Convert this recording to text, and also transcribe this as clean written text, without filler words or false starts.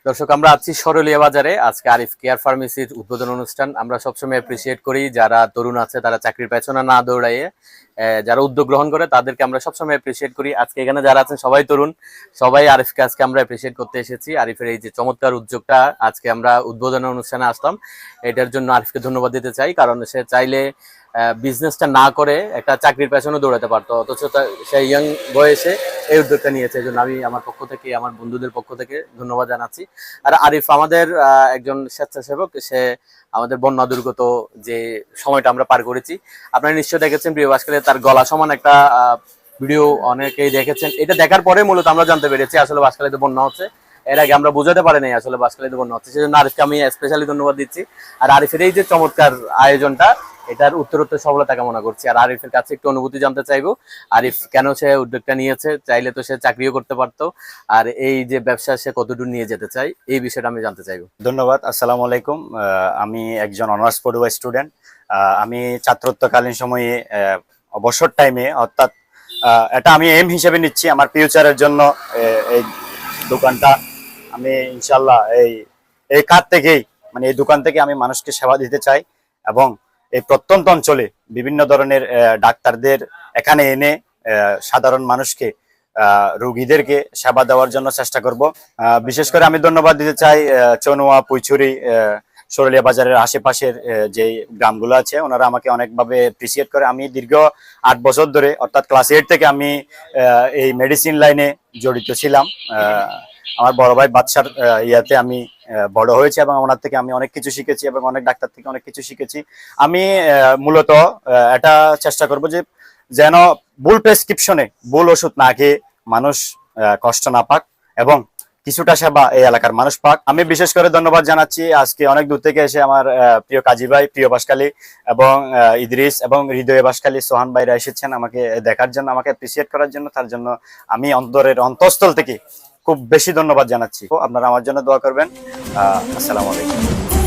দর্শক, আমরা আছি সরুলিয়া বাজারে। আজকে আরিফ কেয়ার ফার্মেসির উদ্বোধন অনুষ্ঠান। আমরা সবসময় অ্যাপ্রিসিয়েট করি যারা তরুণ আছে, তারা চাকরির পেছনে না দৌড়াইয়ে যারা উদ্যোগ গ্রহণ করে তাদেরকে আমরা সবসময় অ্যাপ্রিসিয়েট করি। আজকে এখানে যারা আছেন সবাই তরুণ, সবাই আরিফকে আজকে আমরা অ্যাপ্রিসিয়েট করতে এসেছি। আরিফের এই যে চমৎকার উদ্যোগটা, আজকে আমরা উদ্বোধনের অনুষ্ঠানে আসলাম, এটার জন্য আরিফকে ধন্যবাদ দিতে চাই। কারণ সে চাইলে বিজনেসটা না করে একটা চাকরির পেছনে দৌড়াতে পারতো, অথচ সে ইয়াং বয়সে এই উদ্যোগটা নিয়েছে। এই জন্য আমি আমার পক্ষ থেকে, আমার বন্ধুদের পক্ষ থেকে ধন্যবাদ জানাচ্ছি। আর আরিফ আমাদের একজন স্বেচ্ছাসেবক। সে আমাদের বন্যা দুর্গত যে সময়টা আমরা পার করেছি, আপনারা নিশ্চয়ই দেখেছেন প্রিয় বাসকালে তার গলা সমান একটা ভিডিও অনেকেই দেখেছেন। এটা দেখার পরে মূলত আমরা জানতে পেরেছি আসলে বাসকালেতে বন্যা হচ্ছে। এর আগে আমরা বুঝাতে পারি নাই আসলে বাসকালেতে বন্যা হচ্ছে। সেজন্য আরিফকে আমি স্পেশালি ধন্যবাদ দিচ্ছি। আর আরিফের এই যে চমৎকার আয়োজনটা, এটার উত্তরোত্তর সফলতা কামনা করছি। আর আরিফের কাছে একটু অনুভূতি জানতে চাইবো, আরিফ কেন সে উদ্যোগটা নিয়েছে। চাইলে তো সে চাকরিও করতে পারতো, আর এই যে ব্যবসা সে কতদূর নিয়ে যেতে চাই, এই বিষয়টা আমি জানতে চাইবো। ধন্যবাদ। আসসালামু আলাইকুম। আমি একজন অনার্স পড়ুয়া স্টুডেন্ট। আমি ছাত্রত্বকালীন সময়ে অবসর টাইমে, অর্থাৎ এটা আমি এম হিসেবে নিচ্ছি আমার ফিউচারের জন্য, এই দোকানটা আমি ইনশাল্লাহ এই কাজ থেকেই, মানে এই দোকান থেকে আমি মানুষকে সেবা দিতে চাই এবং এই প্রত্যন্ত অঞ্চলে বিভিন্ন ধরনের ডাক্তারদের এখানে এনে সাধারণ মানুষকে, রোগীদেরকে সেবা দেওয়ার জন্য চেষ্টা করব। বিশেষ করে আমি ধন্যবাদ দিতে চাই চনুয়া, পুইছুরি, সরুলিয়া বাজারের আশেপাশের যে গ্রামগুলো আছে, ওনারা আমাকে অনেকভাবে অ্যাপ্রিসিয়েট করে। আমি দীর্ঘ 8 বছর ধরে, অর্থাৎ ক্লাস 8 থেকে আমি এই মেডিসিন লাইনে জড়িত ছিলাম। আমার বড় ভাই বাদশার ইয়াতে আমি বড় হয়েছি এবং ওনার থেকে আমি অনেক কিছু শিখেছি এবং অনেক ডাক্তার থেকে অনেক কিছু শিখেছি। আমি মূলত এটা চেষ্টা করব যে যেন ভুল প্রেসক্রিপশনে, ভুল ওষুধ না খেয়ে মানুষ কষ্ট না পাক এবং কিছুটা সেবা এই এলাকার মানুষ পাক। আমি বিশেষ করে ধন্যবাদ জানাচ্ছি আজকে অনেক দূর থেকে এসে আমার প্রিয় কাজী ভাই, প্রিয় বাসকালী এবং ইদ্রিস এবং হৃদয় বাসকালী, সোহান ভাইরা এসেছেন আমাকে দেখার জন্য, আমাকে অ্যাপ্রিসিয়েট করার জন্য। তার জন্য আমি অন্তরের অন্তঃস্থল থেকে খুব বেশি ধন্যবাদ জানাচ্ছি। আপনারা আমার জন্য দোয়া করবেন। আসসালামু আলাইকুম।